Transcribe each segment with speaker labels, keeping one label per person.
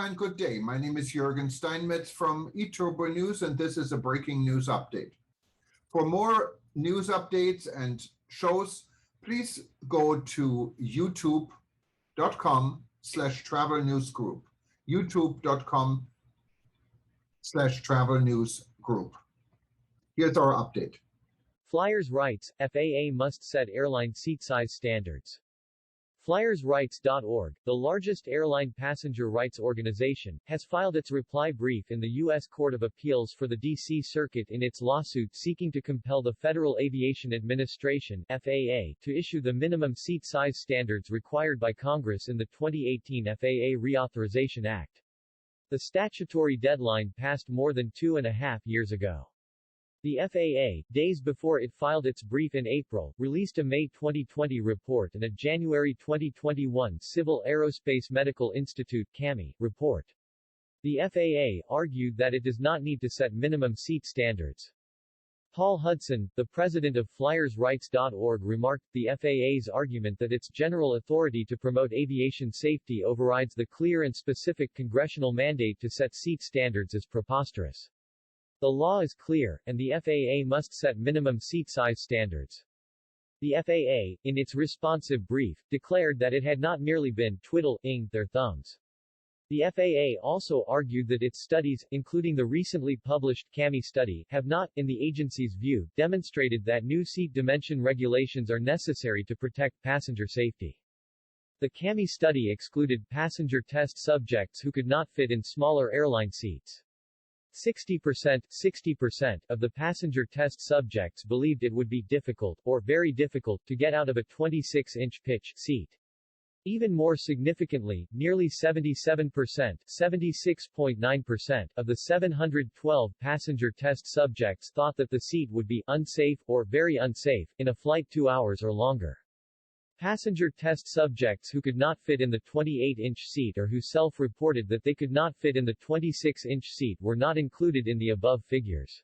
Speaker 1: and good day. My name is Jürgen Steinmetz from eTurbo News, and this is a breaking news update. For more news updates and shows, please go to youtube.com/travel news group. youtube.com/travel news group. Here's our update.
Speaker 2: Flyers Rights, FAA must set airline seat size standards. FlyersRights.org, the largest airline passenger rights organization, has filed its reply brief in the U.S. Court of Appeals for the D.C. Circuit in its lawsuit seeking to compel the Federal Aviation Administration (FAA) to issue the minimum seat size standards required by Congress in the 2018 FAA Reauthorization Act. The statutory deadline passed more than 2.5 years ago. The FAA, days before it filed its brief in April, released a May 2020 report and a January 2021 Civil Aerospace Medical Institute (CAMI) report. The FAA argued that it does not need to set minimum seat standards. Paul Hudson, the president of FlyersRights.org, remarked, the FAA's argument that its general authority to promote aviation safety overrides the clear and specific congressional mandate to set seat standards is preposterous. The law is clear, and the FAA must set minimum seat size standards. The FAA, in its responsive brief, declared that it had not merely been twiddling their thumbs. The FAA also argued that its studies, including the recently published CAMI study, have not, in the agency's view, demonstrated that new seat dimension regulations are necessary to protect passenger safety. The CAMI study excluded passenger test subjects who could not fit in smaller airline seats. 60% of the passenger test subjects believed it would be difficult, or very difficult, to get out of a 26-inch pitch seat. Even more significantly, nearly 77%, 76.9%, of the 712 passenger test subjects thought that the seat would be unsafe, or very unsafe, in a flight 2 hours or longer. Passenger test subjects who could not fit in the 28-inch seat or who self-reported that they could not fit in the 26-inch seat were not included in the above figures.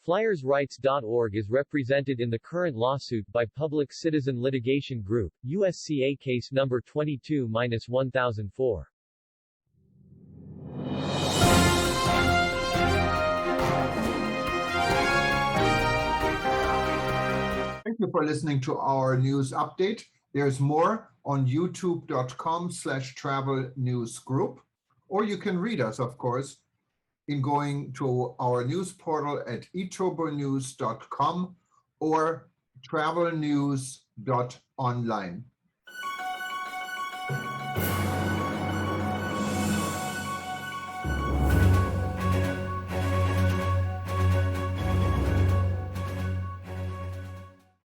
Speaker 2: FlyersRights.org is represented in the current lawsuit by Public Citizen Litigation Group, USCA case number 22-1004.
Speaker 1: Thank you for listening to our news update. There's more on youtube.com/travel news group, or you can read us, of course, in going to our news portal at eturbonews.com or travelnews.online.